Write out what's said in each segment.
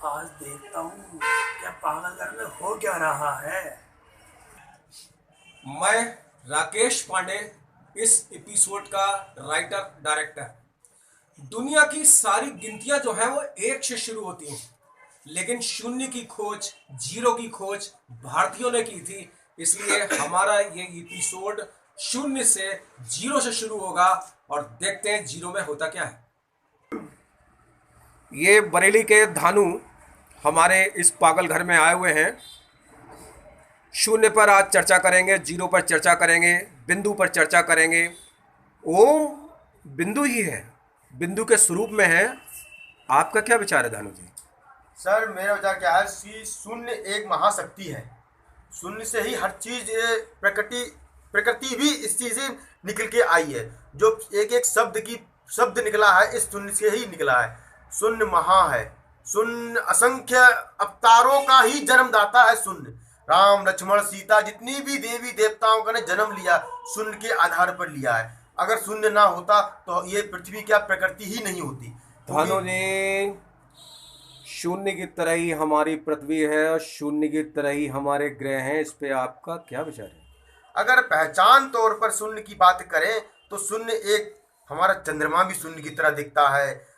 आज देखता हूँ क्या पागल घर में हो क्या रहा है। मैं राकेश पांडे, इस एपिसोड का राइटर डायरेक्टर। दुनिया की सारी गिनतियां जो हैं वो एक से शुरू होती हैं, लेकिन शून्य की खोज, जीरो की खोज भारतीयों ने की थी। इसलिए हमारा ये एपिसोड शून्य से जीरो से शुरू होगा और देखते हैं जीरो में होता क्या है। ये बरेली के धानु हमारे इस पागल घर में आए हुए हैं। शून्य पर आज चर्चा करेंगे, जीरो पर चर्चा करेंगे, बिंदु पर चर्चा करेंगे। ओम बिंदु ही है, बिंदु के स्वरूप में है। आपका क्या विचार है धानु जी? सर, मेरा विचार क्या है कि शून्य एक महाशक्ति है। शून्य से ही हर चीज प्रकृति भी इस चीज से निकल के आई है। जो एक एक शब्द निकला है इस शून्य से ही निकला है। शून्य महा है। शून्य असंख्य अवतारों का ही जन्मदाता है। शून्य राम लक्ष्मण सीता जितनी भी देवी देवताओं का ने जन्म लिया शून्य के आधार पर लिया है। अगर शून्य ना होता तो ये पृथ्वी क्या प्रकृति ही नहीं होती। धानु जी, शून्य की तरह ही हमारी पृथ्वी है और शून्य की तरह ही हमारे ग्रह हैं। इस पे आपका क्या विचार है? अगर पहचान तौर पर शून्य की बात करें तो शून्य एक हमारा चंद्रमा भी शून्य की तरह दिखता है,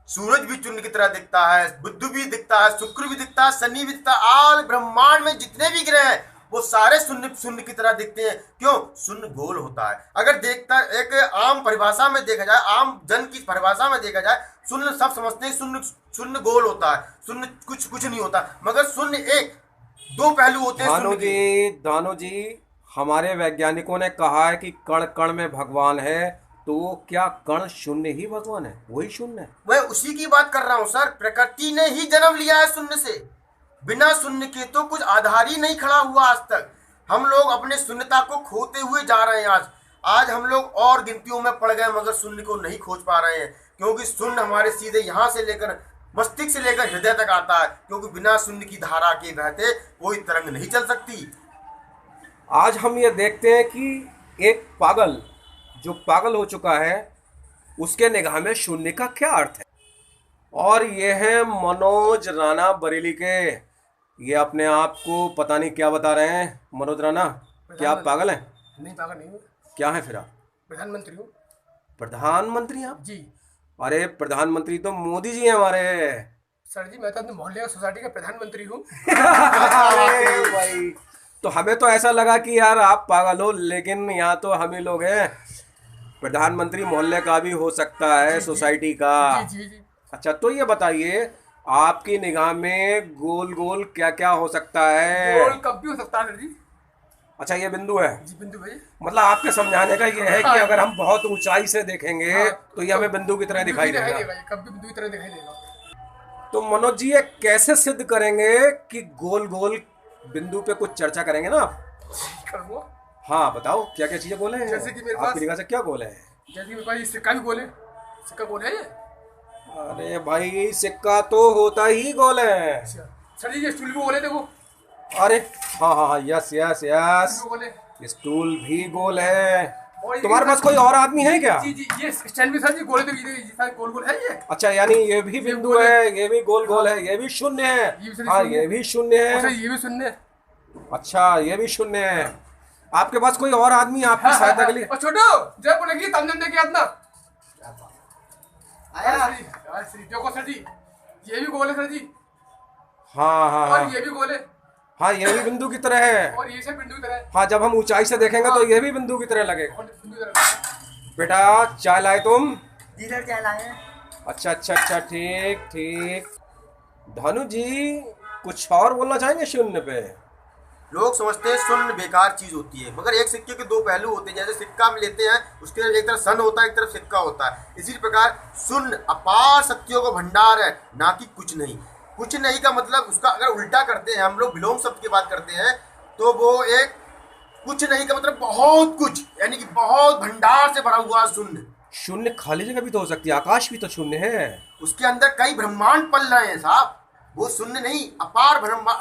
सूरज भी शून्य की तरह दिखता है, बुध भी दिखता है, शुक्र भी दिखता है, शनि भी दिखता है। आल ब्रह्मांड में जितने भी ग्रह हैं वो सारे शून्य शून्य की तरह दिखते हैं। क्यों? शून्य गोल होता है। अगर देखता एक आम परिभाषा में देखा जाए, आम जन की परिभाषा में देखा जाए, शून्य सब समझते हैं शून्य शून्य गोल होता है, शून्य कुछ नहीं होता। मगर शून्य एक दो पहलू होते हैं। दानो जी, हमारे वैज्ञानिकों ने कहा है कि कण कण में भगवान है, तो क्या कण शून्य ही भगवान है? वही शून्य है। मैं उसी की बात कर रहा हूँ सर। प्रकृति ने ही जन्म लिया है शून्य से। बिना शून्य के तो कुछ आधार ही नहीं खड़ा हुआ आज तक। हम लोग अपने शून्यता को खोते हुए जा रहे हैं। आज हम लोग और गिनतियों में पड़ गए मगर शून्य को नहीं खोज पा रहे हैं। क्योंकि शून्य हमारे सीधे यहाँ से लेकर मस्तिष्क से लेकर हृदय तक आता है। क्योंकि बिना शून्य की धारा के बहते कोई तरंग नहीं चल सकती। आज हम ये देखते हैं कि एक पागल जो पागल हो चुका है उसके निगाह में शून्य का क्या अर्थ है। और ये है मनोज राणा बरेली के। ये अपने आप को पता नहीं क्या बता रहे हैं। मनोज राणा, क्या आप पागल हैं? नहीं, पागल नहीं हूँ। क्या है फिर आप? प्रधानमंत्री हूँ। प्रधानमंत्री आप जी। अरे प्रधानमंत्री तो मोदी जी हैं हमारे। सर जी, मैं तो अपने मोहल्ले का सोसाइटी का प्रधानमंत्री हूँ। अरे भाई, तो हमें तो ऐसा लगा कि यार आप पागल हो, लेकिन यहाँ तो हम ही लोग हैं। प्रधानमंत्री मोहल्ले का भी हो सकता है, सोसाइटी का। जी जी जी। अच्छा, तो ये बताइए आपकी निगाह में गोल गोल क्या क्या हो सकता है? गोल कब भी हो सकता है सर जी। अच्छा, ये बिंदु है। जी, बिंदु भाई। मतलब आपके समझाने का ये है कि अगर हम बहुत ऊंचाई से देखेंगे तो ये हमें बिंदु की तरह दिखाई देगा। कब भी बिंदु की तरह दिखाई देगा। तो मनोज जी, ये कैसे सिद्ध करेंगे कि गोल गोल बिंदु पे कुछ चर्चा करेंगे ना आप? करूँगा। हाँ, बताओ क्या क्या चीजें गोल हैं? जैसे कि मेरे पास आपकी निगाह से क्या गोल है? जैसे कि मेरे पास ये सिक्का भी गोल है। सिक्का गोल है ये। अरे भाई, सिक्का तो होता ही गोल है। अच्छा सर जी, ये स्टूल भी गोल है, देखो। अरे हाँ हाँ हाँ, यस यस यस, गोल है। स्टूल भी गोल है। और तुम्हारे पास कोई और आदमी है क्या? जी जी, ये स्टैंड भी सर जी गोल है। तो गोल गोल है ये। अच्छा, यानी ये भी बिंदु है, ये भी गोल गोल है, ये भी शून्य है। हाँ, ये भी शून्य है। ये भी शून्य है। अच्छा, ये भी शून्य है। आपके पास कोई और आदमी आपकी सहायता के लिए? और छोटो जय बोलेगी तम जम देखिए अपना आया। देखो सर जी, ये भी गोल है सर जी। हाँ हाँ और हाँ ये भी गोल है। हाँ, ये भी बिंदु की तरह है। और ये से बिंदु की तरह है। हाँ, जब हम ऊंचाई से देखेंगे तो ये भी बिंदु की तरह लगेगा। और बिंदु की तरह है। बेटा, चाय लाए तुम? इधर क्या लाए? अच्छा अच्छा अच्छा, ठीक ठीक। धानु जी, कुछ और बोलना चाहेंगे शून्य पे? लोग समझते हैं शून्य बेकार चीज होती है, मगर एक सिक्के के दो पहलू होते हैं। जैसे सिक्का हम लेते हैं, उसके एक तरफ सन होता है, एक तरफ सिक्का होता है। इसी प्रकार शून्य अपार शक्तियों का भंडार है, ना कि कुछ नहीं। कुछ नहीं का मतलब उसका अगर उल्टा करते हैं, हम लोग विलोम शब्द की बात करते हैं, तो वो एक कुछ नहीं का मतलब बहुत कुछ, यानी कि बहुत भंडार से भरा हुआ शून्य। शून्य खाली जगह भी तो हो सकती है, आकाश भी तो शून्य है। उसके अंदर कई ब्रह्मांड पल रहे हैं साहब। वो शून्य नहीं, अपार ब्रह्म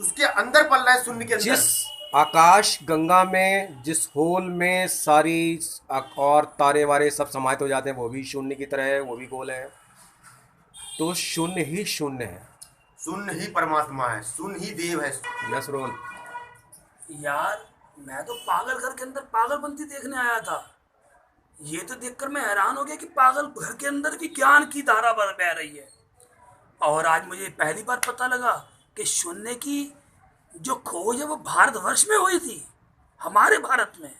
उसके अंदर पल रहा है, शून्य के अंदर। जिस आकाश गंगा में, जिस होल में सारी और तारे वारे सब समाहित हो जाते हैं, वो भी शून्य की तरह है, वो भी गोल है। तो शून्य ही शून्य है, शून्य ही परमात्मा है, शून्य ही देव है। Yes role. यार मैं तो पागल घर के अंदर पागलपंती देखने आया था। ये तो देखकर मैं हैरान हो गया कि पागल घर के अंदर भी ज्ञान की धारा बह रही है। और आज मुझे पहली बार पता लगा कि शून्य की जो खोज है वो भारतवर्ष में हुई थी, हमारे भारत में।